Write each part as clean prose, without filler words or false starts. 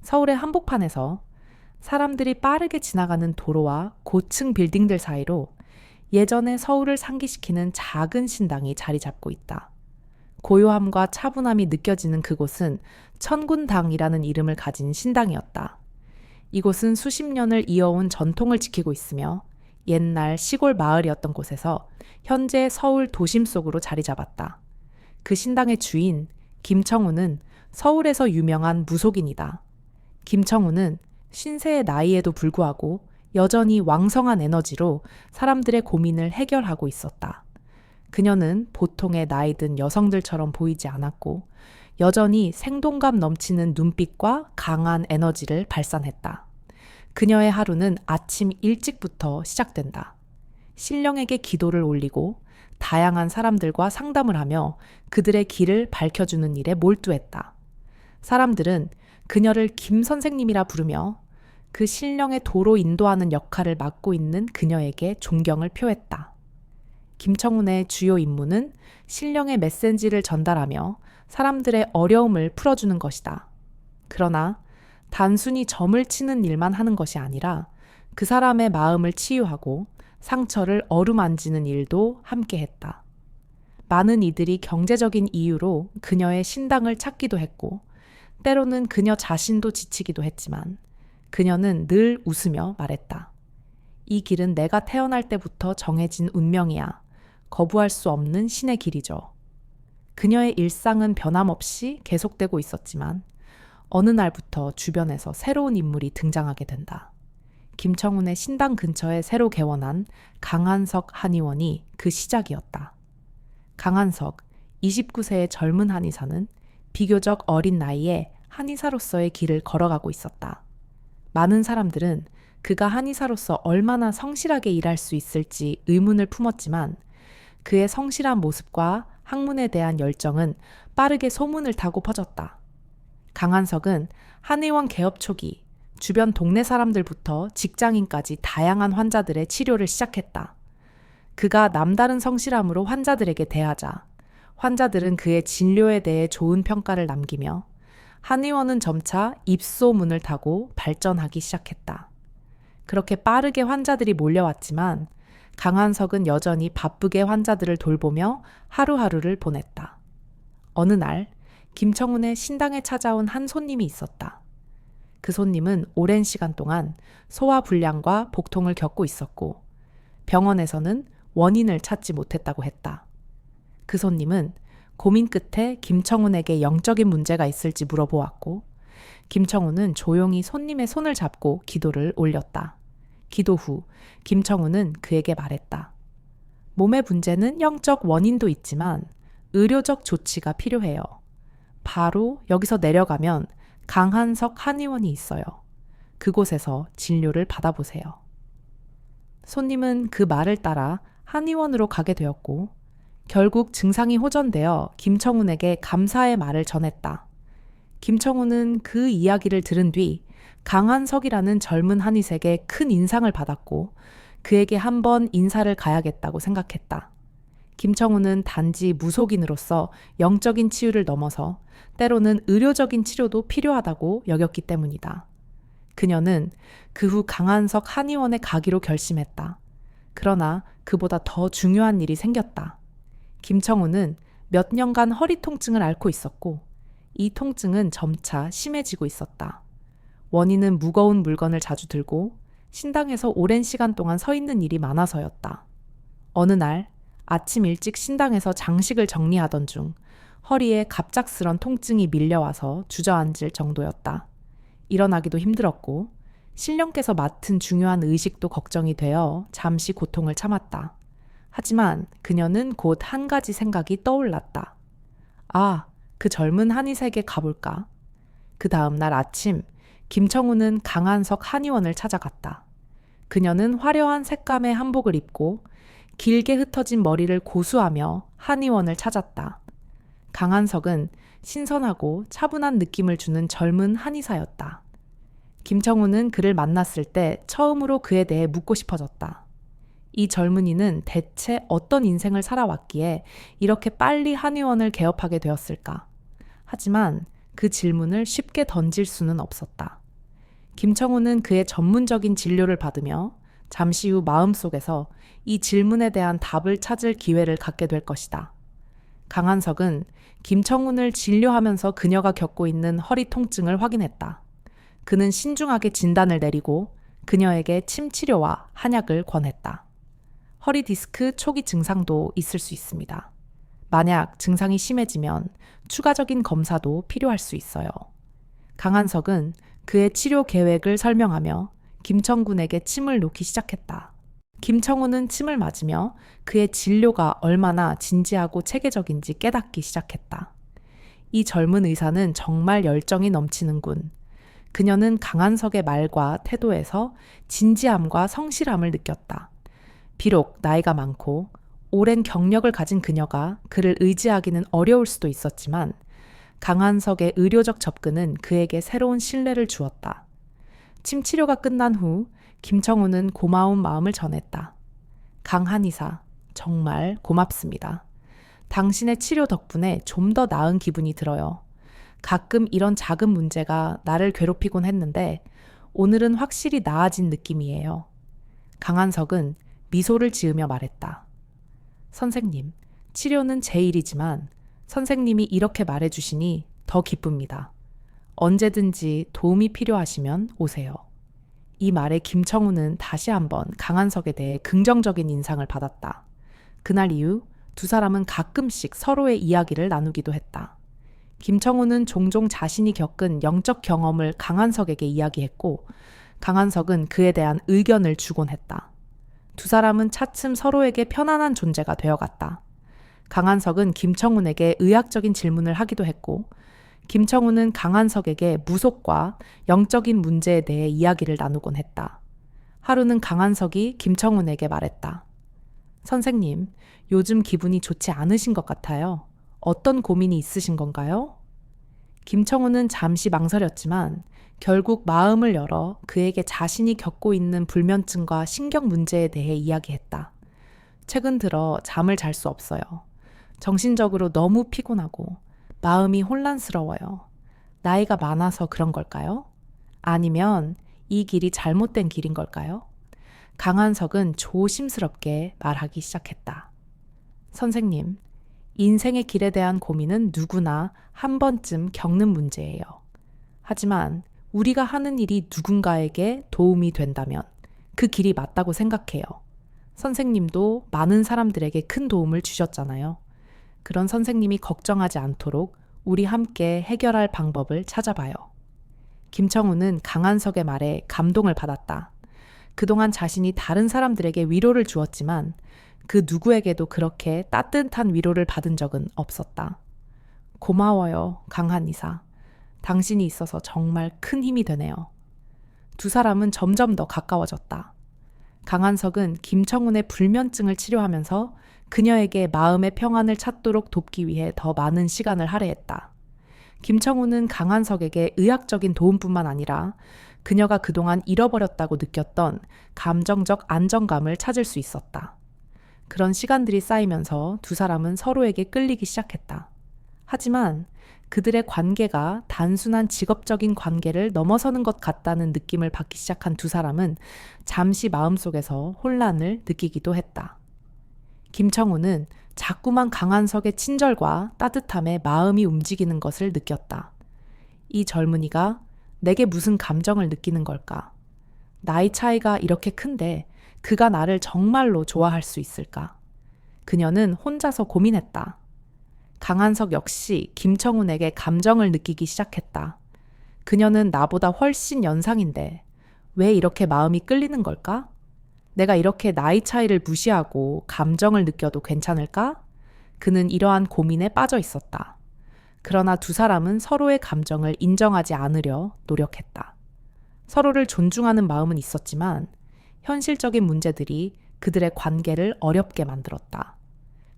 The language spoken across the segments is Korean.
서울의 한복판에서 사람들이 빠르게 지나가는 도로와 고층 빌딩들 사이로 예전의 서울을 상기시키는 작은 신당이 자리 잡고 있다. 고요함과 차분함이 느껴지는 그곳은 천군당이라는 이름을 가진 신당이었다. 이곳은 수십 년을 이어온 전통을 지키고 있으며 옛날 시골 마을이었던 곳에서 현재 서울 도심 속으로 자리 잡았다. 그 신당의 주인 김청우는 서울에서 유명한 무속인이다. 김청우는 신세의 나이에도 불구하고 여전히 왕성한 에너지로 사람들의 고민을 해결하고 있었다. 그녀는 보통의 나이 든 여성들처럼 보이지 않았고 여전히 생동감 넘치는 눈빛과 강한 에너지를 발산했다. 그녀의 하루는 아침 일찍부터 시작된다. 신령에게 기도를 올리고 다양한 사람들과 상담을 하며 그들의 길을 밝혀주는 일에 몰두했다. 사람들은 그녀를 김 선생님이라 부르며 그 신령의 도로 인도하는 역할을 맡고 있는 그녀에게 존경을 표했다. 김청운의 주요 임무는 신령의 메시지를 전달하며 사람들의 어려움을 풀어주는 것이다. 그러나 단순히 점을 치는 일만 하는 것이 아니라 그 사람의 마음을 치유하고 상처를 어루만지는 일도 함께 했다. 많은 이들이 경제적인 이유로 그녀의 신당을 찾기도 했고 때로는 그녀 자신도 지치기도 했지만 그녀는 늘 웃으며 말했다. 이 길은 내가 태어날 때부터 정해진 운명이야. 거부할 수 없는 신의 길이죠. 그녀의 일상은 변함없이 계속되고 있었지만 어느 날부터 주변에서 새로운 인물이 등장하게 된다. 김청운의 신당 근처에 새로 개원한 강한석 한의원이 그 시작이었다. 강한석, 29세의 젊은 한의사는 비교적 어린 나이에 한의사로서의 길을 걸어가고 있었다. 많은 사람들은 그가 한의사로서 얼마나 성실하게 일할 수 있을지 의문을 품었지만 그의 성실한 모습과 학문에 대한 열정은 빠르게 소문을 타고 퍼졌다. 강한석은 한의원 개업 초기 주변 동네 사람들부터 직장인까지 다양한 환자들의 치료를 시작했다. 그가 남다른 성실함으로 환자들에게 대하자 환자들은 그의 진료에 대해 좋은 평가를 남기며 한의원은 점차 입소문을 타고 발전하기 시작했다. 그렇게 빠르게 환자들이 몰려왔지만 강한석은 여전히 바쁘게 환자들을 돌보며 하루하루를 보냈다. 어느 날 김청운의 신당에 찾아온 한 손님이 있었다. 그 손님은 오랜 시간 동안 소화불량과 복통을 겪고 있었고 병원에서는 원인을 찾지 못했다고 했다. 그 손님은 고민 끝에 김청운에게 영적인 문제가 있을지 물어보았고 김청운은 조용히 손님의 손을 잡고 기도를 올렸다. 기도 후 김청운은 그에게 말했다. 몸의 문제는 영적 원인도 있지만 의료적 조치가 필요해요. 바로 여기서 내려가면 강한석 한의원이 있어요. 그곳에서 진료를 받아보세요. 손님은 그 말을 따라 한의원으로 가게 되었고 결국 증상이 호전되어 김청운에게 감사의 말을 전했다. 김청운은 그 이야기를 들은 뒤 강한석이라는 젊은 한의사에게 큰 인상을 받았고 그에게 한번 인사를 가야겠다고 생각했다. 김청운은 단지 무속인으로서 영적인 치유를 넘어서 때로는 의료적인 치료도 필요하다고 여겼기 때문이다. 그녀는 그 후 강한석 한의원에 가기로 결심했다. 그러나 그보다 더 중요한 일이 생겼다. 김청운은 몇 년간 허리 통증을 앓고 있었고 이 통증은 점차 심해지고 있었다. 원인은 무거운 물건을 자주 들고 신당에서 오랜 시간 동안 서 있는 일이 많아서였다. 어느 날 아침 일찍 신당에서 장식을 정리하던 중 허리에 갑작스런 통증이 밀려와서 주저앉을 정도였다. 일어나기도 힘들었고 신령께서 맡은 중요한 의식도 걱정이 되어 잠시 고통을 참았다. 하지만 그녀는 곧 한 가지 생각이 떠올랐다. 아, 그 젊은 한의사에게 가볼까? 그 다음 날 아침 김청운은 강한석 한의원을 찾아갔다. 그녀는 화려한 색감의 한복을 입고 길게 흩어진 머리를 고수하며 한의원을 찾았다. 강한석은 신선하고 차분한 느낌을 주는 젊은 한의사였다. 김청운은 그를 만났을 때 처음으로 그에 대해 묻고 싶어졌다. 이 젊은이는 대체 어떤 인생을 살아왔기에 이렇게 빨리 한의원을 개업하게 되었을까? 하지만 그 질문을 쉽게 던질 수는 없었다. 김청우는 그의 전문적인 진료를 받으며 잠시 후 마음속에서 이 질문에 대한 답을 찾을 기회를 갖게 될 것이다. 강한석은 김청훈을 진료하면서 그녀가 겪고 있는 허리 통증을 확인했다. 그는 신중하게 진단을 내리고 그녀에게 침 치료와 한약을 권했다. 허리 디스크 초기 증상도 있을 수 있습니다. 만약 증상이 심해지면 추가적인 검사도 필요할 수 있어요. 강한석은 그의 치료 계획을 설명하며 김청군에게 침을 놓기 시작했다. 김청훈은 침을 맞으며 그의 진료가 얼마나 진지하고 체계적인지 깨닫기 시작했다. 이 젊은 의사는 정말 열정이 넘치는군. 그녀는 강한석의 말과 태도에서 진지함과 성실함을 느꼈다. 비록 나이가 많고 오랜 경력을 가진 그녀가 그를 의지하기는 어려울 수도 있었지만 강한석의 의료적 접근은 그에게 새로운 신뢰를 주었다. 침 치료가 끝난 후 김청우는 고마운 마음을 전했다. 강한의사, 정말 고맙습니다. 당신의 치료 덕분에 좀 더 나은 기분이 들어요. 가끔 이런 작은 문제가 나를 괴롭히곤 했는데 오늘은 확실히 나아진 느낌이에요. 강한석은 미소를 지으며 말했다. 선생님, 치료는 제 일이지만 선생님이 이렇게 말해주시니 더 기쁩니다. 언제든지 도움이 필요하시면 오세요. 이 말에 김청우는 다시 한번 강한석에 대해 긍정적인 인상을 받았다. 그날 이후 두 사람은 가끔씩 서로의 이야기를 나누기도 했다. 김청우는 종종 자신이 겪은 영적 경험을 강한석에게 이야기했고 강한석은 그에 대한 의견을 주곤 했다. 두 사람은 차츰 서로에게 편안한 존재가 되어갔다. 강한석은 김청훈에게 의학적인 질문을 하기도 했고 김청훈은 강한석에게 무속과 영적인 문제에 대해 이야기를 나누곤 했다. 하루는 강한석이 김청훈에게 말했다. 선생님, 요즘 기분이 좋지 않으신 것 같아요. 어떤 고민이 있으신 건가요? 김청훈은 잠시 망설였지만 결국 마음을 열어 그에게 자신이 겪고 있는 불면증과 신경 문제에 대해 이야기했다. 최근 들어 잠을 잘 수 없어요. 정신적으로 너무 피곤하고 마음이 혼란스러워요. 나이가 많아서 그런 걸까요? 아니면 이 길이 잘못된 길인 걸까요? 강한석은 조심스럽게 말하기 시작했다. 선생님, 인생의 길에 대한 고민은 누구나 한 번쯤 겪는 문제예요. 하지만 우리가 하는 일이 누군가에게 도움이 된다면 그 길이 맞다고 생각해요. 선생님도 많은 사람들에게 큰 도움을 주셨잖아요. 그런 선생님이 걱정하지 않도록 우리 함께 해결할 방법을 찾아봐요. 김청우는 강한석의 말에 감동을 받았다. 그동안 자신이 다른 사람들에게 위로를 주었지만 그 누구에게도 그렇게 따뜻한 위로를 받은 적은 없었다. 고마워요, 강한의사. 당신이 있어서 정말 큰 힘이 되네요. 두 사람은 점점 더 가까워졌다. 강한석은 김청훈의 불면증을 치료하면서 그녀에게 마음의 평안을 찾도록 돕기 위해 더 많은 시간을 할애했다. 김청훈은 강한석에게 의학적인 도움뿐만 아니라 그녀가 그동안 잃어버렸다고 느꼈던 감정적 안정감을 찾을 수 있었다. 그런 시간들이 쌓이면서 두 사람은 서로에게 끌리기 시작했다. 하지만 그들의 관계가 단순한 직업적인 관계를 넘어서는 것 같다는 느낌을 받기 시작한 두 사람은 잠시 마음속에서 혼란을 느끼기도 했다. 김청우는 자꾸만 강한석의 친절과 따뜻함에 마음이 움직이는 것을 느꼈다. 이 젊은이가 내게 무슨 감정을 느끼는 걸까? 나이 차이가 이렇게 큰데 그가 나를 정말로 좋아할 수 있을까? 그녀는 혼자서 고민했다. 강한석 역시 김청훈에게 감정을 느끼기 시작했다. 그녀는 나보다 훨씬 연상인데 왜 이렇게 마음이 끌리는 걸까? 내가 이렇게 나이 차이를 무시하고 감정을 느껴도 괜찮을까? 그는 이러한 고민에 빠져 있었다. 그러나 두 사람은 서로의 감정을 인정하지 않으려 노력했다. 서로를 존중하는 마음은 있었지만 현실적인 문제들이 그들의 관계를 어렵게 만들었다.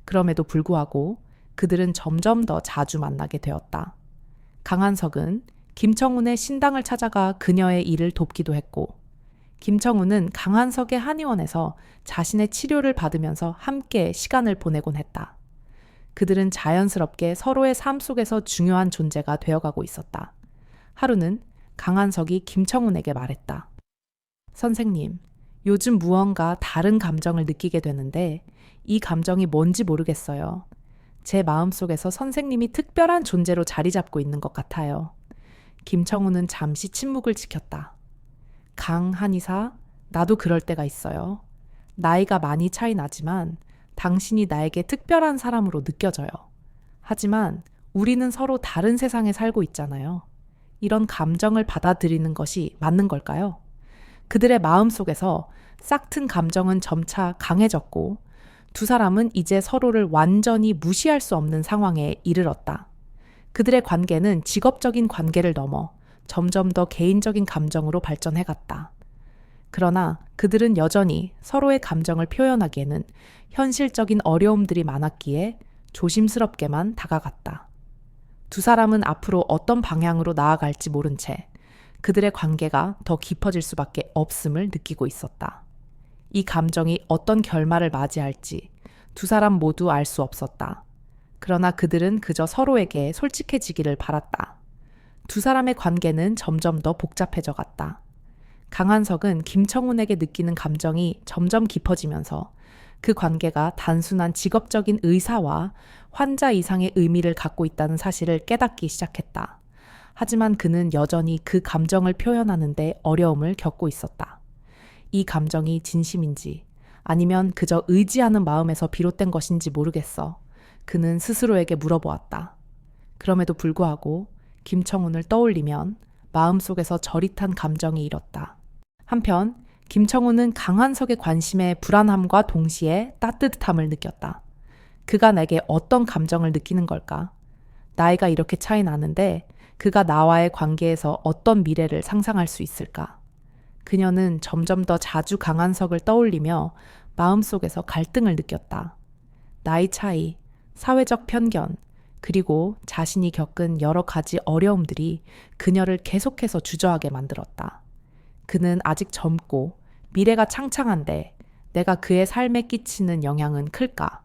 그럼에도 불구하고 그들은 점점 더 자주 만나게 되었다. 강한석은 김청훈의 신당을 찾아가 그녀의 일을 돕기도 했고 김청훈은 강한석의 한의원에서 자신의 치료를 받으면서 함께 시간을 보내곤 했다. 그들은 자연스럽게 서로의 삶 속에서 중요한 존재가 되어가고 있었다. 하루는 강한석이 김청훈에게 말했다. 선생님, 요즘 무언가 다른 감정을 느끼게 되는데 이 감정이 뭔지 모르겠어요. 제 마음속에서 선생님이 특별한 존재로 자리 잡고 있는 것 같아요. 김청훈은 잠시 침묵을 지켰다. 한의사, 나도 그럴 때가 있어요. 나이가 많이 차이 나지만 당신이 나에게 특별한 사람으로 느껴져요. 하지만 우리는 서로 다른 세상에 살고 있잖아요. 이런 감정을 받아들이는 것이 맞는 걸까요? 그들의 마음 속에서 싹튼 감정은 점차 강해졌고 두 사람은 이제 서로를 완전히 무시할 수 없는 상황에 이르렀다. 그들의 관계는 직업적인 관계를 넘어 점점 더 개인적인 감정으로 발전해갔다. 그러나 그들은 여전히 서로의 감정을 표현하기에는 현실적인 어려움들이 많았기에 조심스럽게만 다가갔다. 두 사람은 앞으로 어떤 방향으로 나아갈지 모른 채 그들의 관계가 더 깊어질 수밖에 없음을 느끼고 있었다. 이 감정이 어떤 결말을 맞이할지 두 사람 모두 알 수 없었다. 그러나 그들은 그저 서로에게 솔직해지기를 바랐다. 두 사람의 관계는 점점 더 복잡해져 갔다. 강한석은 김청훈에게 느끼는 감정이 점점 깊어지면서 그 관계가 단순한 직업적인 의사와 환자 이상의 의미를 갖고 있다는 사실을 깨닫기 시작했다. 하지만 그는 여전히 그 감정을 표현하는데 어려움을 겪고 있었다. 이 감정이 진심인지 아니면 그저 의지하는 마음에서 비롯된 것인지 모르겠어. 그는 스스로에게 물어보았다. 그럼에도 불구하고 김청훈을 떠올리면 마음속에서 저릿한 감정이 일었다. 한편 김청훈은 강한석의 관심에 불안함과 동시에 따뜻함을 느꼈다. 그가 내게 어떤 감정을 느끼는 걸까? 나이가 이렇게 차이 나는데 그가 나와의 관계에서 어떤 미래를 상상할 수 있을까? 그녀는 점점 더 자주 강한석을 떠올리며 마음속에서 갈등을 느꼈다. 나이 차이, 사회적 편견, 그리고 자신이 겪은 여러 가지 어려움들이 그녀를 계속해서 주저하게 만들었다. 그는 아직 젊고 미래가 창창한데 내가 그의 삶에 끼치는 영향은 클까?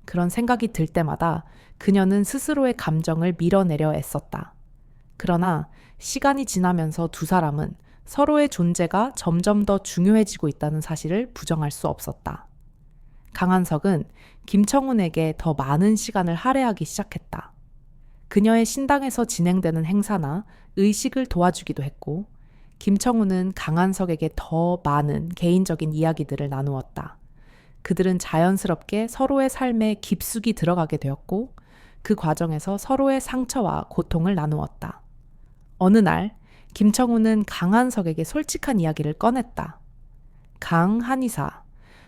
그런 생각이 들 때마다 그녀는 스스로의 감정을 밀어내려 애썼다. 그러나 시간이 지나면서 두 사람은 서로의 존재가 점점 더 중요해지고 있다는 사실을 부정할 수 없었다. 강한석은 김청훈에게 더 많은 시간을 할애하기 시작했다. 그녀의 신당에서 진행되는 행사나 의식을 도와주기도 했고, 김청훈은 강한석에게 더 많은 개인적인 이야기들을 나누었다. 그들은 자연스럽게 서로의 삶에 깊숙이 들어가게 되었고, 그 과정에서 서로의 상처와 고통을 나누었다. 어느 날, 김청훈은 강한석에게 솔직한 이야기를 꺼냈다. 한의사,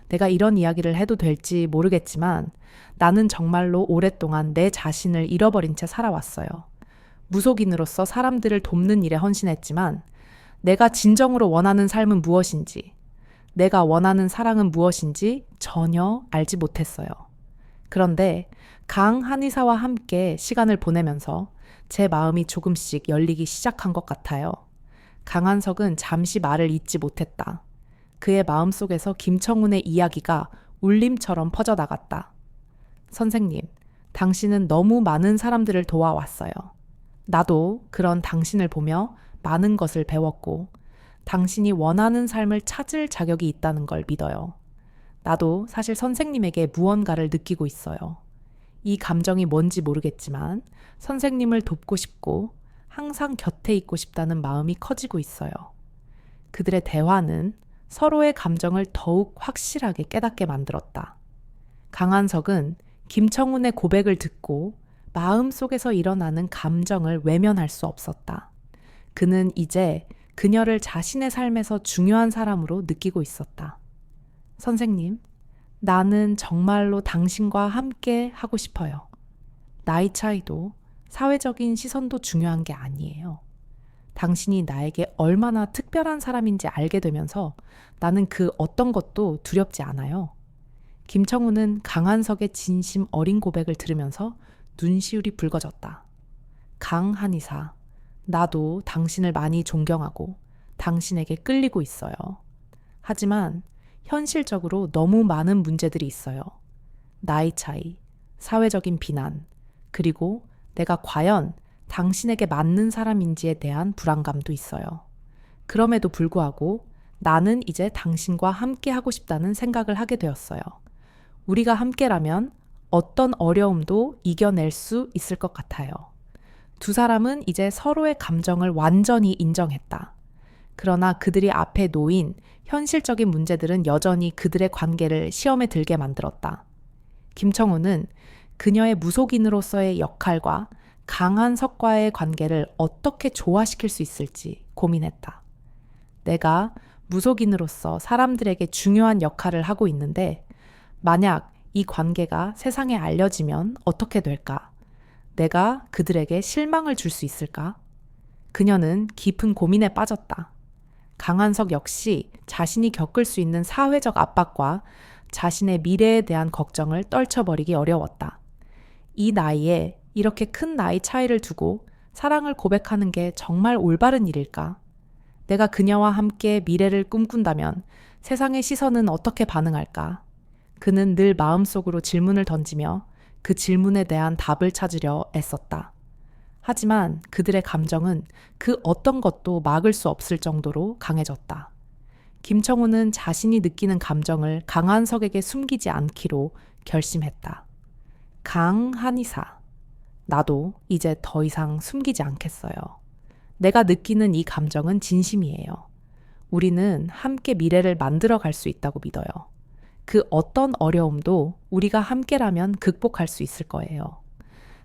내가 이런 이야기를 해도 될지 모르겠지만 나는 정말로 오랫동안 내 자신을 잃어버린 채 살아왔어요. 무속인으로서 사람들을 돕는 일에 헌신했지만 내가 진정으로 원하는 삶은 무엇인지, 내가 원하는 사랑은 무엇인지 전혀 알지 못했어요. 그런데 한의사와 함께 시간을 보내면서 제 마음이 조금씩 열리기 시작한 것 같아요. 강한석은 잠시 말을 잇지 못했다. 그의 마음속에서 김청훈의 이야기가 울림처럼 퍼져나갔다. 선생님, 당신은 너무 많은 사람들을 도와왔어요. 나도 그런 당신을 보며 많은 것을 배웠고, 당신이 원하는 삶을 찾을 자격이 있다는 걸 믿어요. 나도 사실 선생님에게 무언가를 느끼고 있어요. 이 감정이 뭔지 모르겠지만 선생님을 돕고 싶고 항상 곁에 있고 싶다는 마음이 커지고 있어요. 그들의 대화는 서로의 감정을 더욱 확실하게 깨닫게 만들었다. 강한석은 김청훈의 고백을 듣고 마음속에서 일어나는 감정을 외면할 수 없었다. 그는 이제 그녀를 자신의 삶에서 중요한 사람으로 느끼고 있었다. 선생님, 나는 정말로 당신과 함께 하고 싶어요. 나이 차이도 사회적인 시선도 중요한 게 아니에요. 당신이 나에게 얼마나 특별한 사람인지 알게 되면서 나는 그 어떤 것도 두렵지 않아요. 김청훈은 강한석의 진심 어린 고백을 들으면서 눈시울이 붉어졌다. 한의사, 나도 당신을 많이 존경하고 당신에게 끌리고 있어요. 하지만 현실적으로 너무 많은 문제들이 있어요. 나이 차이, 사회적인 비난, 그리고 내가 과연 당신에게 맞는 사람인지에 대한 불안감도 있어요. 그럼에도 불구하고 나는 이제 당신과 함께 하고 싶다는 생각을 하게 되었어요. 우리가 함께라면 어떤 어려움도 이겨낼 수 있을 것 같아요. 두 사람은 이제 서로의 감정을 완전히 인정했다. 그러나 그들이 앞에 놓인 현실적인 문제들은 여전히 그들의 관계를 시험에 들게 만들었다. 김청우는 그녀의 무속인으로서의 역할과 강한석과의 관계를 어떻게 조화시킬 수 있을지 고민했다. 내가 무속인으로서 사람들에게 중요한 역할을 하고 있는데 만약 이 관계가 세상에 알려지면 어떻게 될까? 내가 그들에게 실망을 줄 수 있을까? 그녀는 깊은 고민에 빠졌다. 강한석 역시 자신이 겪을 수 있는 사회적 압박과 자신의 미래에 대한 걱정을 떨쳐버리기 어려웠다. 이 나이에 이렇게 큰 나이 차이를 두고 사랑을 고백하는 게 정말 올바른 일일까? 내가 그녀와 함께 미래를 꿈꾼다면 세상의 시선은 어떻게 반응할까? 그는 늘 마음속으로 질문을 던지며 그 질문에 대한 답을 찾으려 애썼다. 하지만 그들의 감정은 그 어떤 것도 막을 수 없을 정도로 강해졌다. 김청우는 자신이 느끼는 감정을 강한석에게 숨기지 않기로 결심했다. 강한의사, 나도 이제 더 이상 숨기지 않겠어요. 내가 느끼는 이 감정은 진심이에요. 우리는 함께 미래를 만들어 갈 수 있다고 믿어요. 그 어떤 어려움도 우리가 함께라면 극복할 수 있을 거예요.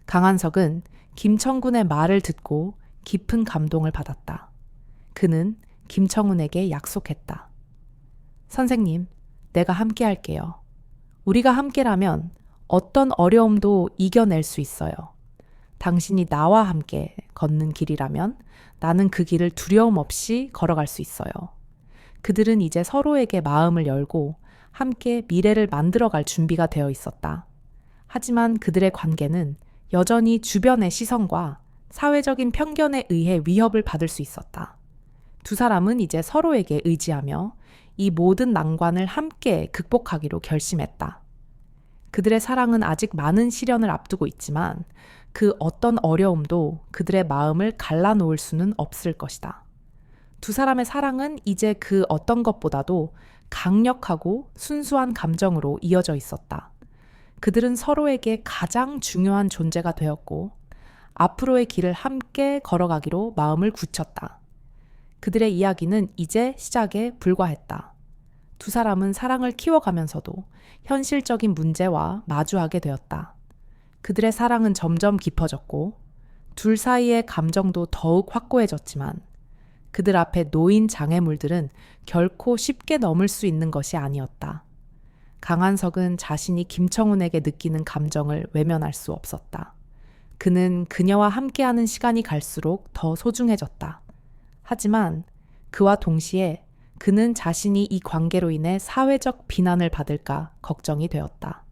강한석은 김청군의 말을 듣고 깊은 감동을 받았다. 그는 김청훈에게 약속했다. 선생님, 내가 함께 할게요. 우리가 함께라면 어떤 어려움도 이겨낼 수 있어요. 당신이 나와 함께 걷는 길이라면 나는 그 길을 두려움 없이 걸어갈 수 있어요. 그들은 이제 서로에게 마음을 열고 함께 미래를 만들어갈 준비가 되어 있었다. 하지만 그들의 관계는 여전히 주변의 시선과 사회적인 편견에 의해 위협을 받을 수 있었다. 두 사람은 이제 서로에게 의지하며 이 모든 난관을 함께 극복하기로 결심했다. 그들의 사랑은 아직 많은 시련을 앞두고 있지만 그 어떤 어려움도 그들의 마음을 갈라놓을 수는 없을 것이다. 두 사람의 사랑은 이제 그 어떤 것보다도 강력하고 순수한 감정으로 이어져 있었다. 그들은 서로에게 가장 중요한 존재가 되었고 앞으로의 길을 함께 걸어가기로 마음을 굳혔다. 그들의 이야기는 이제 시작에 불과했다. 두 사람은 사랑을 키워가면서도 현실적인 문제와 마주하게 되었다. 그들의 사랑은 점점 깊어졌고 둘 사이의 감정도 더욱 확고해졌지만 그들 앞에 놓인 장애물들은 결코 쉽게 넘을 수 있는 것이 아니었다. 강한석은 자신이 김청훈에게 느끼는 감정을 외면할 수 없었다. 그는 그녀와 함께하는 시간이 갈수록 더 소중해졌다. 하지만 그와 동시에 그는 자신이 이 관계로 인해 사회적 비난을 받을까 걱정이 되었다.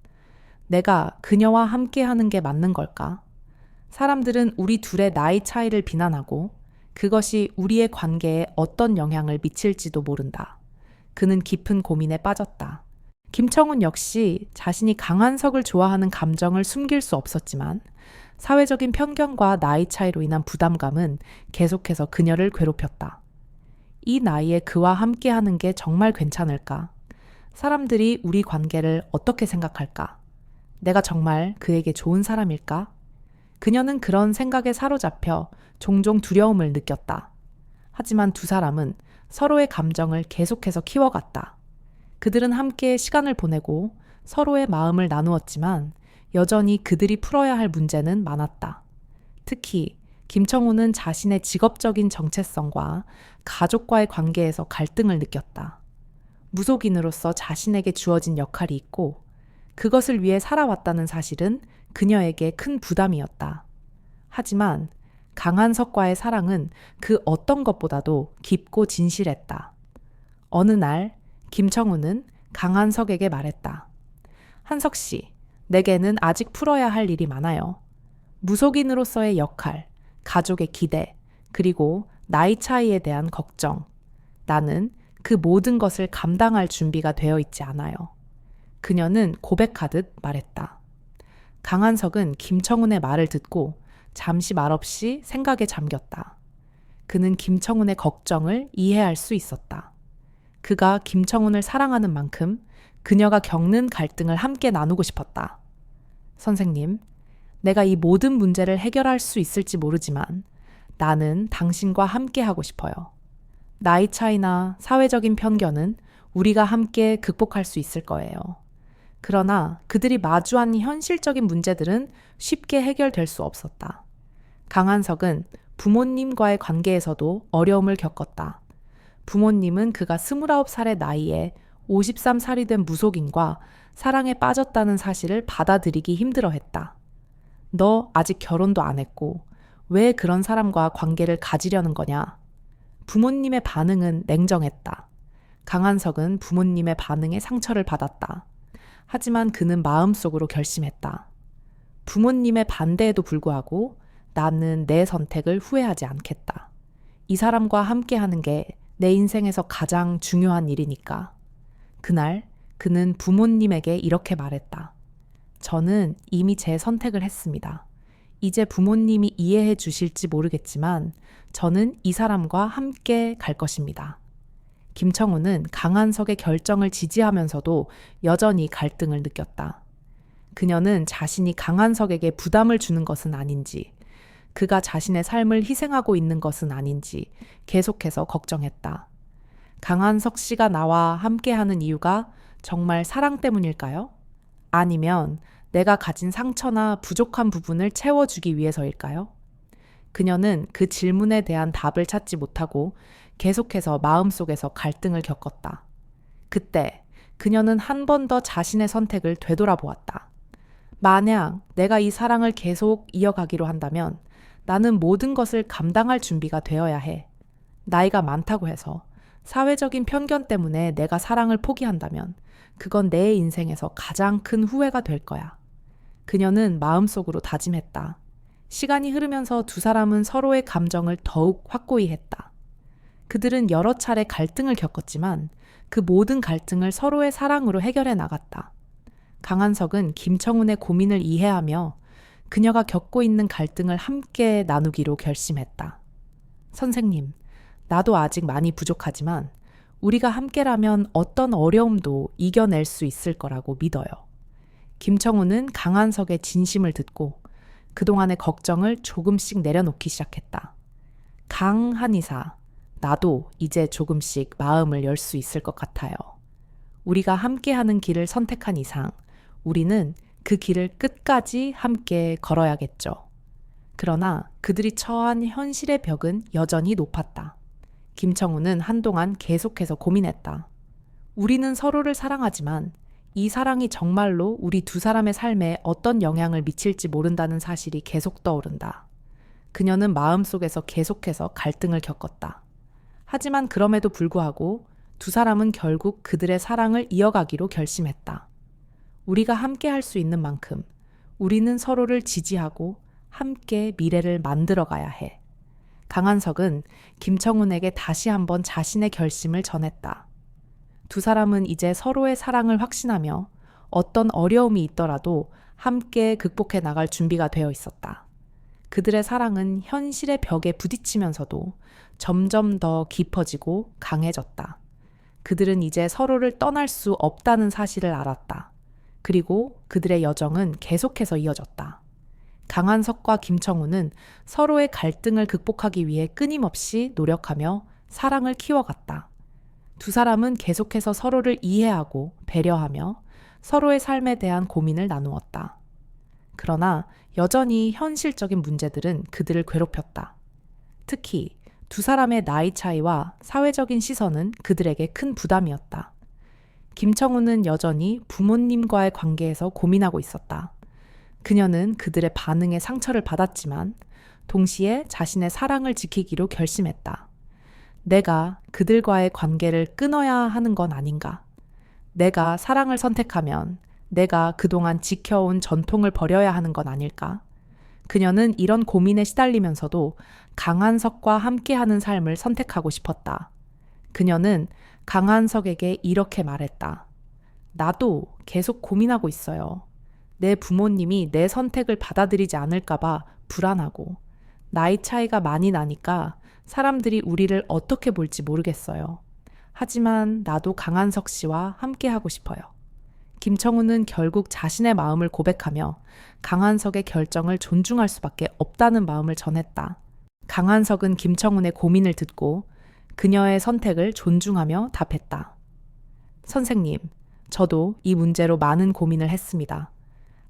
내가 그녀와 함께하는 게 맞는 걸까? 사람들은 우리 둘의 나이 차이를 비난하고 그것이 우리의 관계에 어떤 영향을 미칠지도 모른다. 그는 깊은 고민에 빠졌다. 김청훈 역시 자신이 강한석을 좋아하는 감정을 숨길 수 없었지만 사회적인 편견과 나이 차이로 인한 부담감은 계속해서 그녀를 괴롭혔다. 이 나이에 그와 함께하는 게 정말 괜찮을까? 사람들이 우리 관계를 어떻게 생각할까? 내가 정말 그에게 좋은 사람일까? 그녀는 그런 생각에 사로잡혀 종종 두려움을 느꼈다. 하지만 두 사람은 서로의 감정을 계속해서 키워갔다. 그들은 함께 시간을 보내고 서로의 마음을 나누었지만 여전히 그들이 풀어야 할 문제는 많았다. 특히 김청우는 자신의 직업적인 정체성과 가족과의 관계에서 갈등을 느꼈다. 무속인으로서 자신에게 주어진 역할이 있고 그것을 위해 살아왔다는 사실은 그녀에게 큰 부담이었다. 하지만 강한석과의 사랑은 그 어떤 것보다도 깊고 진실했다. 어느 날 김청우는 강한석에게 말했다. 한석 씨, 내게는 아직 풀어야 할 일이 많아요. 무속인으로서의 역할, 가족의 기대, 그리고 나이 차이에 대한 걱정. 나는 그 모든 것을 감당할 준비가 되어 있지 않아요. 그녀는 고백하듯 말했다. 강한석은 김청훈의 말을 듣고 잠시 말없이 생각에 잠겼다. 그는 김청훈의 걱정을 이해할 수 있었다. 그가 김청훈을 사랑하는 만큼 그녀가 겪는 갈등을 함께 나누고 싶었다. 선생님, 내가 이 모든 문제를 해결할 수 있을지 모르지만 나는 당신과 함께 하고 싶어요. 나이 차이나 사회적인 편견은 우리가 함께 극복할 수 있을 거예요. 그러나 그들이 마주한 현실적인 문제들은 쉽게 해결될 수 없었다. 강한석은 부모님과의 관계에서도 어려움을 겪었다. 부모님은 그가 29살의 나이에 53살이 된 무속인과 사랑에 빠졌다는 사실을 받아들이기 힘들어했다. 너 아직 결혼도 안 했고 왜 그런 사람과 관계를 가지려는 거냐? 부모님의 반응은 냉정했다. 강한석은 부모님의 반응에 상처를 받았다. 하지만 그는 마음속으로 결심했다. 부모님의 반대에도 불구하고 나는 내 선택을 후회하지 않겠다. 이 사람과 함께하는 게 내 인생에서 가장 중요한 일이니까. 그날 그는 부모님에게 이렇게 말했다. 저는 이미 제 선택을 했습니다. 이제 부모님이 이해해 주실지 모르겠지만 저는 이 사람과 함께 갈 것입니다. 김청훈은 강한석의 결정을 지지하면서도 여전히 갈등을 느꼈다. 그녀는 자신이 강한석에게 부담을 주는 것은 아닌지, 그가 자신의 삶을 희생하고 있는 것은 아닌지 계속해서 걱정했다. 강한석 씨가 나와 함께하는 이유가 정말 사랑 때문일까요? 아니면 내가 가진 상처나 부족한 부분을 채워주기 위해서일까요? 그녀는 그 질문에 대한 답을 찾지 못하고 계속해서 마음속에서 갈등을 겪었다. 그때 그녀는 한 번 더 자신의 선택을 되돌아보았다. 만약 내가 이 사랑을 계속 이어가기로 한다면 나는 모든 것을 감당할 준비가 되어야 해. 나이가 많다고 해서 사회적인 편견 때문에 내가 사랑을 포기한다면 그건 내 인생에서 가장 큰 후회가 될 거야. 그녀는 마음속으로 다짐했다. 시간이 흐르면서 두 사람은 서로의 감정을 더욱 확고히 했다. 그들은 여러 차례 갈등을 겪었지만 그 모든 갈등을 서로의 사랑으로 해결해 나갔다. 강한석은 김청훈의 고민을 이해하며 그녀가 겪고 있는 갈등을 함께 나누기로 결심했다. 선생님, 나도 아직 많이 부족하지만 우리가 함께라면 어떤 어려움도 이겨낼 수 있을 거라고 믿어요. 김청훈은 강한석의 진심을 듣고 그동안의 걱정을 조금씩 내려놓기 시작했다. 강한의사, 나도 이제 조금씩 마음을 열 수 있을 것 같아요. 우리가 함께하는 길을 선택한 이상 우리는 그 길을 끝까지 함께 걸어야겠죠. 그러나 그들이 처한 현실의 벽은 여전히 높았다. 김청훈은 한동안 계속해서 고민했다. 우리는 서로를 사랑하지만 이 사랑이 정말로 우리 두 사람의 삶에 어떤 영향을 미칠지 모른다는 사실이 계속 떠오른다. 그녀는 마음속에서 계속해서 갈등을 겪었다. 하지만 그럼에도 불구하고 두 사람은 결국 그들의 사랑을 이어가기로 결심했다. 우리가 함께 할 수 있는 만큼 우리는 서로를 지지하고 함께 미래를 만들어 가야 해. 강한석은 김청훈에게 다시 한번 자신의 결심을 전했다. 두 사람은 이제 서로의 사랑을 확신하며 어떤 어려움이 있더라도 함께 극복해 나갈 준비가 되어 있었다. 그들의 사랑은 현실의 벽에 부딪히면서도 점점 더 깊어지고 강해졌다. 그들은 이제 서로를 떠날 수 없다는 사실을 알았다. 그리고 그들의 여정은 계속해서 이어졌다. 강한석과 김청훈은 서로의 갈등을 극복하기 위해 끊임없이 노력하며 사랑을 키워갔다. 두 사람은 계속해서 서로를 이해하고 배려하며 서로의 삶에 대한 고민을 나누었다. 그러나 여전히 현실적인 문제들은 그들을 괴롭혔다. 특히 두 사람의 나이 차이와 사회적인 시선은 그들에게 큰 부담이었다. 김청훈은 여전히 부모님과의 관계에서 고민하고 있었다. 그녀는 그들의 반응에 상처를 받았지만 동시에 자신의 사랑을 지키기로 결심했다. 내가 그들과의 관계를 끊어야 하는 건 아닌가? 내가 사랑을 선택하면 내가 그동안 지켜온 전통을 버려야 하는 건 아닐까? 그녀는 이런 고민에 시달리면서도 강한석과 함께하는 삶을 선택하고 싶었다. 그녀는 강한석에게 이렇게 말했다. 나도 계속 고민하고 있어요. 내 부모님이 내 선택을 받아들이지 않을까봐 불안하고, 나이 차이가 많이 나니까 사람들이 우리를 어떻게 볼지 모르겠어요. 하지만 나도 강한석 씨와 함께 하고 싶어요. 김청훈은 결국 자신의 마음을 고백하며 강한석의 결정을 존중할 수밖에 없다는 마음을 전했다. 강한석은 김청훈의 고민을 듣고 그녀의 선택을 존중하며 답했다. 선생님, 저도 이 문제로 많은 고민을 했습니다.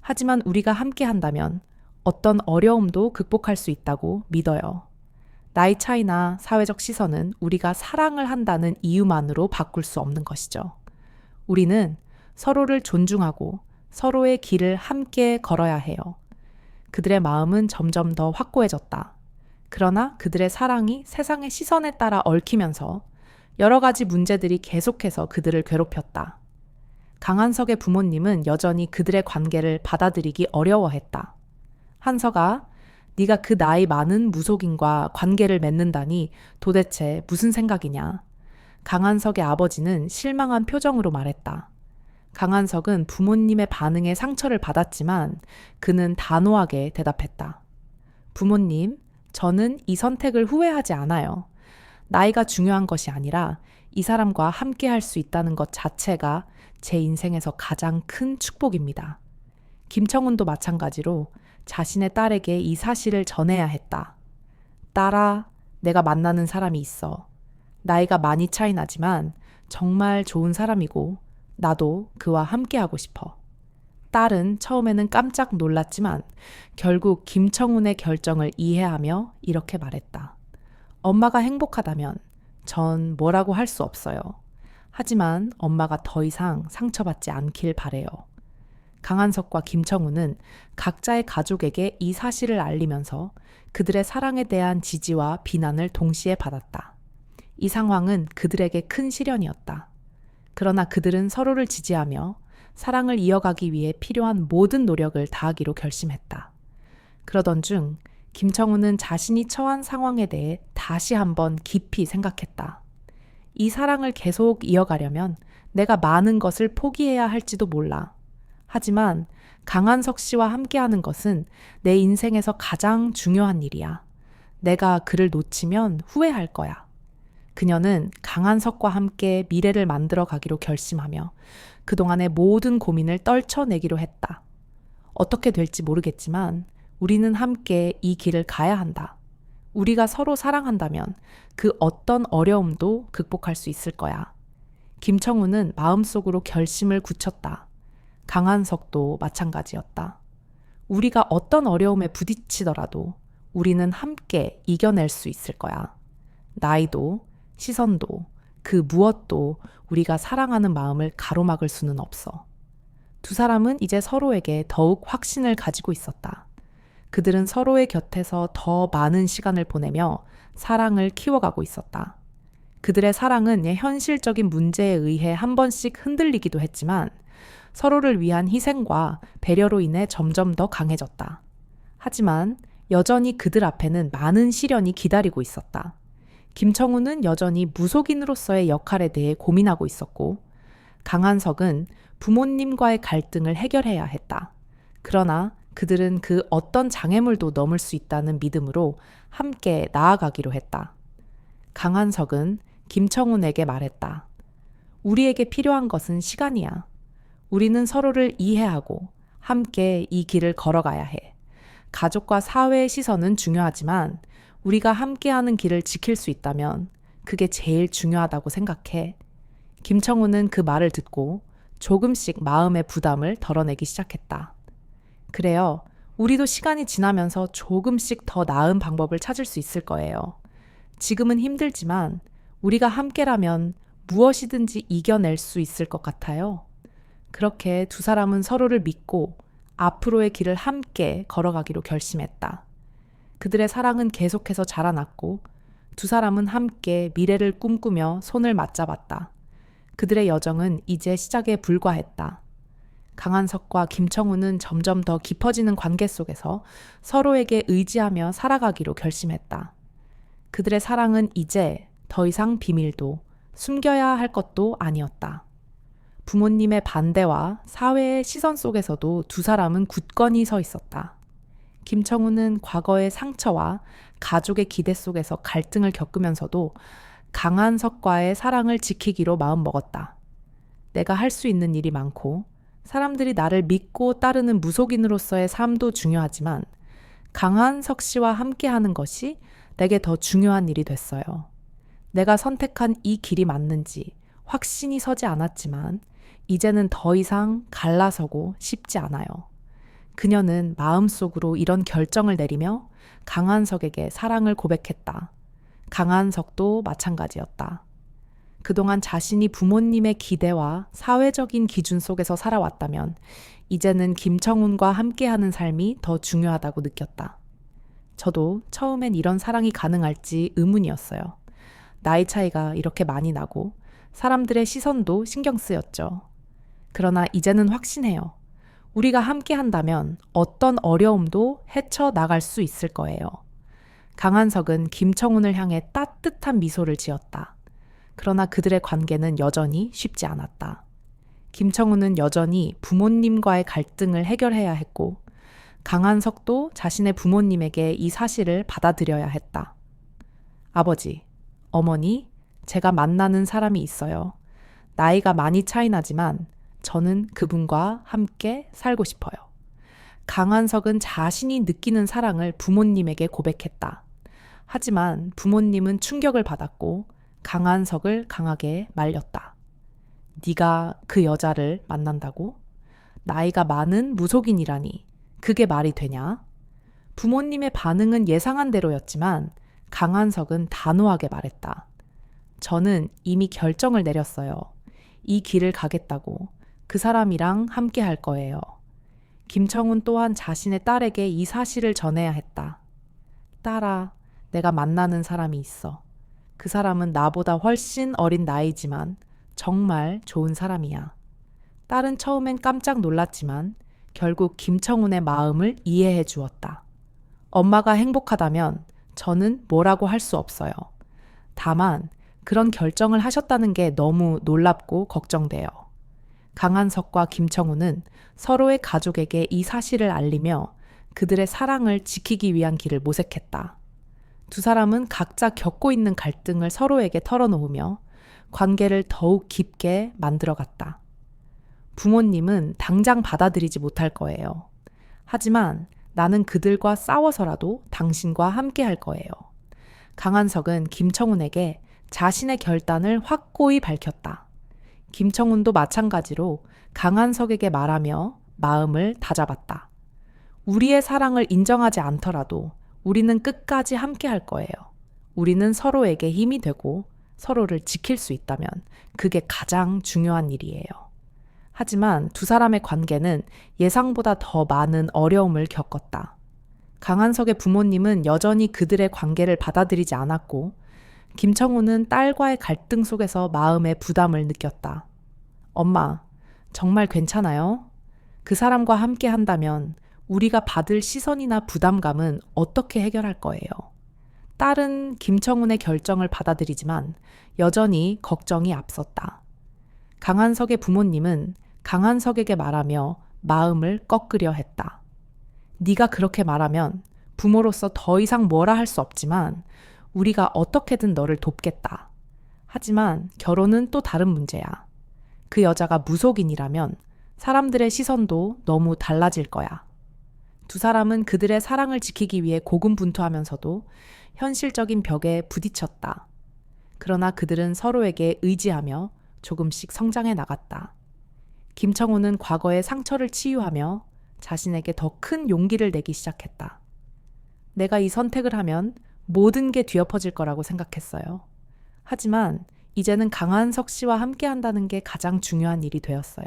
하지만 우리가 함께 한다면 어떤 어려움도 극복할 수 있다고 믿어요. 나이 차이나 사회적 시선은 우리가 사랑을 한다는 이유만으로 바꿀 수 없는 것이죠. 우리는 서로를 존중하고 서로의 길을 함께 걸어야 해요. 그들의 마음은 점점 더 확고해졌다. 그러나 그들의 사랑이 세상의 시선에 따라 얽히면서 여러 가지 문제들이 계속해서 그들을 괴롭혔다. 강한석의 부모님은 여전히 그들의 관계를 받아들이기 어려워했다. 한석아, 네가 그 나이 많은 무속인과 관계를 맺는다니 도대체 무슨 생각이냐? 강한석의 아버지는 실망한 표정으로 말했다. 강한석은 부모님의 반응에 상처를 받았지만 그는 단호하게 대답했다. 부모님, 저는 이 선택을 후회하지 않아요. 나이가 중요한 것이 아니라 이 사람과 함께 할 수 있다는 것 자체가 제 인생에서 가장 큰 축복입니다. 김청훈도 마찬가지로 자신의 딸에게 이 사실을 전해야 했다. 딸아, 내가 만나는 사람이 있어. 나이가 많이 차이 나지만 정말 좋은 사람이고 나도 그와 함께하고 싶어. 딸은 처음에는 깜짝 놀랐지만 결국 김청훈의 결정을 이해하며 이렇게 말했다. 엄마가 행복하다면 전 뭐라고 할 수 없어요. 하지만 엄마가 더 이상 상처받지 않길 바래요. 강한석과 김청훈은 각자의 가족에게 이 사실을 알리면서 그들의 사랑에 대한 지지와 비난을 동시에 받았다. 이 상황은 그들에게 큰 시련이었다. 그러나 그들은 서로를 지지하며 사랑을 이어가기 위해 필요한 모든 노력을 다하기로 결심했다. 그러던 중 김청훈은 자신이 처한 상황에 대해 다시 한번 깊이 생각했다. 이 사랑을 계속 이어가려면 내가 많은 것을 포기해야 할지도 몰라. 하지만 강한석 씨와 함께하는 것은 내 인생에서 가장 중요한 일이야. 내가 그를 놓치면 후회할 거야. 그녀는 강한석과 함께 미래를 만들어 가기로 결심하며 그동안의 모든 고민을 떨쳐내기로 했다. 어떻게 될지 모르겠지만 우리는 함께 이 길을 가야 한다. 우리가 서로 사랑한다면 그 어떤 어려움도 극복할 수 있을 거야. 김청훈은 마음속으로 결심을 굳혔다. 강한석도 마찬가지였다. 우리가 어떤 어려움에 부딪히더라도 우리는 함께 이겨낼 수 있을 거야. 나이도, 시선도, 그 무엇도 우리가 사랑하는 마음을 가로막을 수는 없어. 두 사람은 이제 서로에게 더욱 확신을 가지고 있었다. 그들은 서로의 곁에서 더 많은 시간을 보내며 사랑을 키워가고 있었다. 그들의 사랑은 현실적인 문제에 의해 한 번씩 흔들리기도 했지만 서로를 위한 희생과 배려로 인해 점점 더 강해졌다. 하지만 여전히 그들 앞에는 많은 시련이 기다리고 있었다. 김청훈은 여전히 무속인으로서의 역할에 대해 고민하고 있었고, 강한석은 부모님과의 갈등을 해결해야 했다. 그러나 그들은 그 어떤 장애물도 넘을 수 있다는 믿음으로 함께 나아가기로 했다. 강한석은 김청훈에게 말했다. 우리에게 필요한 것은 시간이야. 우리는 서로를 이해하고 함께 이 길을 걸어가야 해. 가족과 사회의 시선은 중요하지만 우리가 함께하는 길을 지킬 수 있다면 그게 제일 중요하다고 생각해. 김청훈은 그 말을 듣고 조금씩 마음의 부담을 덜어내기 시작했다. 그래요. 우리도 시간이 지나면서 조금씩 더 나은 방법을 찾을 수 있을 거예요. 지금은 힘들지만 우리가 함께라면 무엇이든지 이겨낼 수 있을 것 같아요. 그렇게 두 사람은 서로를 믿고 앞으로의 길을 함께 걸어가기로 결심했다. 그들의 사랑은 계속해서 자라났고 두 사람은 함께 미래를 꿈꾸며 손을 맞잡았다. 그들의 여정은 이제 시작에 불과했다. 강한석과 김청훈은 점점 더 깊어지는 관계 속에서 서로에게 의지하며 살아가기로 결심했다. 그들의 사랑은 이제 더 이상 비밀도 숨겨야 할 것도 아니었다. 부모님의 반대와 사회의 시선 속에서도 두 사람은 굳건히 서 있었다. 김청훈은 과거의 상처와 가족의 기대 속에서 갈등을 겪으면서도 강한석과의 사랑을 지키기로 마음먹었다. 내가 할 수 있는 일이 많고 사람들이 나를 믿고 따르는 무속인으로서의 삶도 중요하지만 강한석 씨와 함께하는 것이 내게 더 중요한 일이 됐어요. 내가 선택한 이 길이 맞는지 확신이 서지 않았지만 이제는 더 이상 갈라서고 싶지 않아요. 그녀는 마음속으로 이런 결정을 내리며 강한석에게 사랑을 고백했다. 강한석도 마찬가지였다. 그동안 자신이 부모님의 기대와 사회적인 기준 속에서 살아왔다면 이제는 김청훈과 함께하는 삶이 더 중요하다고 느꼈다. 저도 처음엔 이런 사랑이 가능할지 의문이었어요. 나이 차이가 이렇게 많이 나고 사람들의 시선도 신경 쓰였죠. 그러나 이제는 확신해요. 우리가 함께한다면 어떤 어려움도 헤쳐나갈 수 있을 거예요. 강한석은 김청훈을 향해 따뜻한 미소를 지었다. 그러나 그들의 관계는 여전히 쉽지 않았다. 김청훈은 여전히 부모님과의 갈등을 해결해야 했고 강한석도 자신의 부모님에게 이 사실을 받아들여야 했다. 아버지, 어머니, 제가 만나는 사람이 있어요. 나이가 많이 차이 나지만 저는 그분과 함께 살고 싶어요. 강한석은 자신이 느끼는 사랑을 부모님에게 고백했다. 하지만 부모님은 충격을 받았고 강한석을 강하게 말렸다. 네가 그 여자를 만난다고? 나이가 많은 무속인이라니 그게 말이 되냐? 부모님의 반응은 예상한 대로였지만 강한석은 단호하게 말했다. 저는 이미 결정을 내렸어요. 이 길을 가겠다고. 그 사람이랑 함께 할 거예요. 김청훈 또한 자신의 딸에게 이 사실을 전해야 했다. 딸아, 내가 만나는 사람이 있어. 그 사람은 나보다 훨씬 어린 나이지만 정말 좋은 사람이야. 딸은 처음엔 깜짝 놀랐지만 결국 김청훈의 마음을 이해해 주었다. 엄마가 행복하다면 저는 뭐라고 할 수 없어요. 다만 그런 결정을 하셨다는 게 너무 놀랍고 걱정돼요. 강한석과 김청훈은 서로의 가족에게 이 사실을 알리며 그들의 사랑을 지키기 위한 길을 모색했다. 두 사람은 각자 겪고 있는 갈등을 서로에게 털어놓으며 관계를 더욱 깊게 만들어갔다. 부모님은 당장 받아들이지 못할 거예요. 하지만 나는 그들과 싸워서라도 당신과 함께 할 거예요. 강한석은 김청훈에게 자신의 결단을 확고히 밝혔다. 김청훈도 마찬가지로 강한석에게 말하며 마음을 다잡았다. 우리의 사랑을 인정하지 않더라도 우리는 끝까지 함께 할 거예요. 우리는 서로에게 힘이 되고 서로를 지킬 수 있다면 그게 가장 중요한 일이에요. 하지만 두 사람의 관계는 예상보다 더 많은 어려움을 겪었다. 강한석의 부모님은 여전히 그들의 관계를 받아들이지 않았고 김청훈은 딸과의 갈등 속에서 마음의 부담을 느꼈다. 엄마, 정말 괜찮아요? 그 사람과 함께 한다면 우리가 받을 시선이나 부담감은 어떻게 해결할 거예요? 딸은 김청훈의 결정을 받아들이지만 여전히 걱정이 앞섰다. 강한석의 부모님은 강한석에게 말하며 마음을 꺾으려 했다. 네가 그렇게 말하면 부모로서 더 이상 뭐라 할 수 없지만 우리가 어떻게든 너를 돕겠다. 하지만 결혼은 또 다른 문제야. 그 여자가 무속인이라면 사람들의 시선도 너무 달라질 거야. 두 사람은 그들의 사랑을 지키기 위해 고군분투하면서도 현실적인 벽에 부딪혔다. 그러나 그들은 서로에게 의지하며 조금씩 성장해 나갔다. 김청훈은 과거의 상처를 치유하며 자신에게 더 큰 용기를 내기 시작했다. 내가 이 선택을 하면 모든 게 뒤엎어질 거라고 생각했어요. 하지만 이제는 강한석 씨와 함께 한다는 게 가장 중요한 일이 되었어요.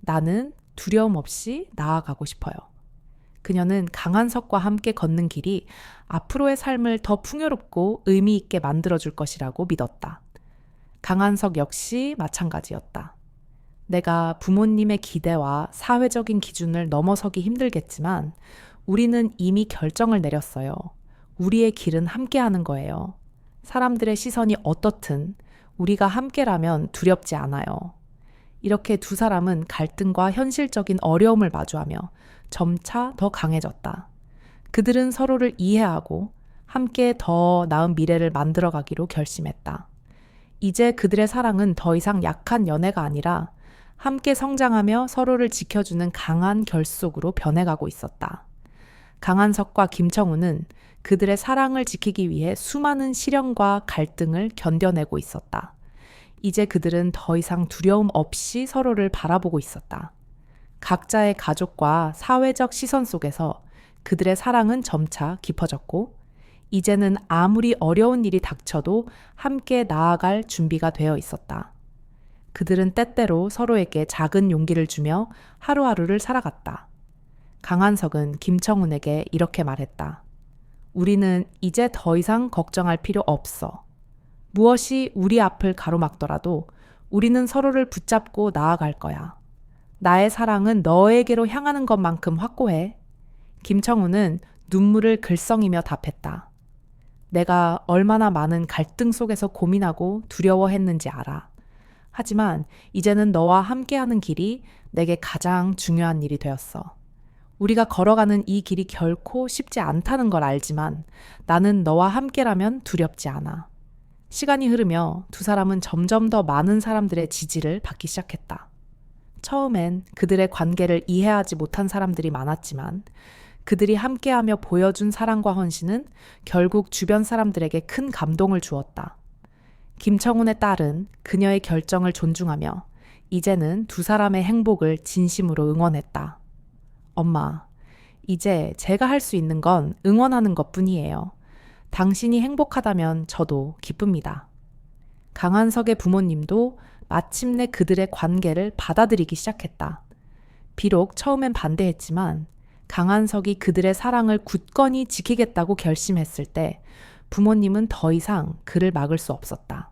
나는 두려움 없이 나아가고 싶어요. 그녀는 강한석과 함께 걷는 길이 앞으로의 삶을 더 풍요롭고 의미 있게 만들어줄 것이라고 믿었다. 강한석 역시 마찬가지였다. 내가 부모님의 기대와 사회적인 기준을 넘어서기 힘들겠지만 우리는 이미 결정을 내렸어요. 우리의 길은 함께하는 거예요. 사람들의 시선이 어떻든 우리가 함께라면 두렵지 않아요. 이렇게 두 사람은 갈등과 현실적인 어려움을 마주하며 점차 더 강해졌다. 그들은 서로를 이해하고 함께 더 나은 미래를 만들어가기로 결심했다. 이제 그들의 사랑은 더 이상 약한 연애가 아니라 함께 성장하며 서로를 지켜주는 강한 결속으로 변해가고 있었다. 강한석과 김청우는 그들의 사랑을 지키기 위해 수많은 시련과 갈등을 견뎌내고 있었다. 이제 그들은 더 이상 두려움 없이 서로를 바라보고 있었다. 각자의 가족과 사회적 시선 속에서 그들의 사랑은 점차 깊어졌고, 이제는 아무리 어려운 일이 닥쳐도 함께 나아갈 준비가 되어 있었다. 그들은 때때로 서로에게 작은 용기를 주며 하루하루를 살아갔다. 강한석은 김청훈에게 이렇게 말했다. 우리는 이제 더 이상 걱정할 필요 없어. 무엇이 우리 앞을 가로막더라도 우리는 서로를 붙잡고 나아갈 거야. 나의 사랑은 너에게로 향하는 것만큼 확고해. 김청훈은 눈물을 글썽이며 답했다. 내가 얼마나 많은 갈등 속에서 고민하고 두려워했는지 알아. 하지만 이제는 너와 함께하는 길이 내게 가장 중요한 일이 되었어. 우리가 걸어가는 이 길이 결코 쉽지 않다는 걸 알지만 나는 너와 함께라면 두렵지 않아. 시간이 흐르며 두 사람은 점점 더 많은 사람들의 지지를 받기 시작했다. 처음엔 그들의 관계를 이해하지 못한 사람들이 많았지만 그들이 함께하며 보여준 사랑과 헌신은 결국 주변 사람들에게 큰 감동을 주었다. 김청훈의 딸은 그녀의 결정을 존중하며 이제는 두 사람의 행복을 진심으로 응원했다. 엄마, 이제 제가 할 수 있는 건 응원하는 것뿐이에요. 당신이 행복하다면 저도 기쁩니다. 강한석의 부모님도 마침내 그들의 관계를 받아들이기 시작했다. 비록 처음엔 반대했지만 강한석이 그들의 사랑을 굳건히 지키겠다고 결심했을 때 부모님은 더 이상 그를 막을 수 없었다.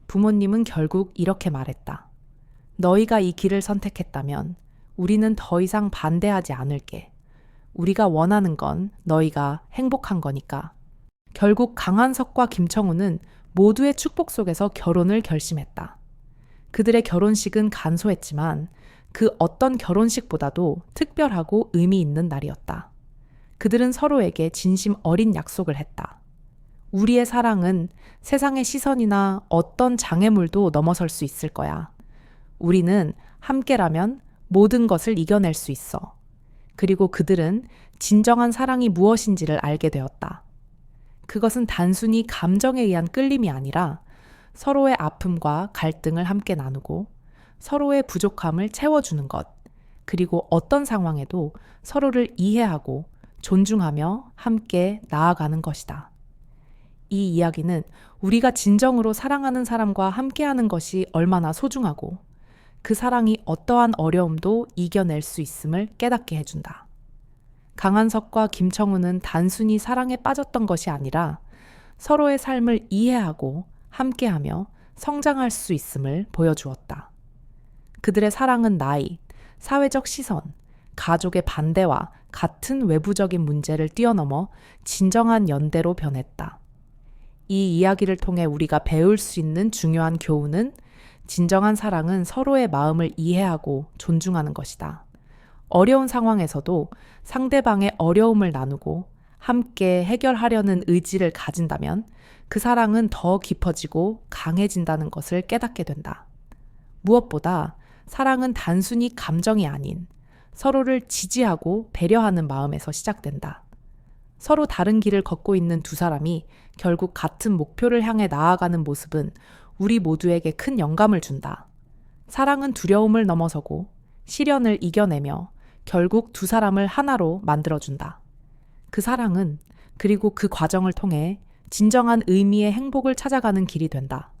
부모님은 결국 이렇게 말했다. 너희가 이 길을 선택했다면 우리는 더 이상 반대하지 않을게. 우리가 원하는 건 너희가 행복한 거니까. 결국 강한석과 김청우는 모두의 축복 속에서 결혼을 결심했다. 그들의 결혼식은 간소했지만 그 어떤 결혼식보다도 특별하고 의미 있는 날이었다. 그들은 서로에게 진심 어린 약속을 했다. 우리의 사랑은 세상의 시선이나 어떤 장애물도 넘어설 수 있을 거야. 우리는 함께라면 모든 것을 이겨낼 수 있어. 그리고 그들은 진정한 사랑이 무엇인지를 알게 되었다. 그것은 단순히 감정에 의한 끌림이 아니라 서로의 아픔과 갈등을 함께 나누고 서로의 부족함을 채워주는 것, 그리고 어떤 상황에도 서로를 이해하고 존중하며 함께 나아가는 것이다. 이 이야기는 우리가 진정으로 사랑하는 사람과 함께하는 것이 얼마나 소중하고 그 사랑이 어떠한 어려움도 이겨낼 수 있음을 깨닫게 해준다. 강한석과 김청우는 단순히 사랑에 빠졌던 것이 아니라 서로의 삶을 이해하고 함께하며 성장할 수 있음을 보여주었다. 그들의 사랑은 나이, 사회적 시선, 가족의 반대와 같은 외부적인 문제를 뛰어넘어 진정한 연대로 변했다. 이 이야기를 통해 우리가 배울 수 있는 중요한 교훈은 진정한 사랑은 서로의 마음을 이해하고 존중하는 것이다. 어려운 상황에서도 상대방의 어려움을 나누고 함께 해결하려는 의지를 가진다면 그 사랑은 더 깊어지고 강해진다는 것을 깨닫게 된다. 무엇보다 사랑은 단순히 감정이 아닌 서로를 지지하고 배려하는 마음에서 시작된다. 서로 다른 길을 걷고 있는 두 사람이 결국 같은 목표를 향해 나아가는 모습은 우리 모두에게 큰 영감을 준다. 사랑은 두려움을 넘어서고 시련을 이겨내며 결국 두 사람을 하나로 만들어준다. 그 사랑은 그리고 그 과정을 통해 진정한 의미의 행복을 찾아가는 길이 된다.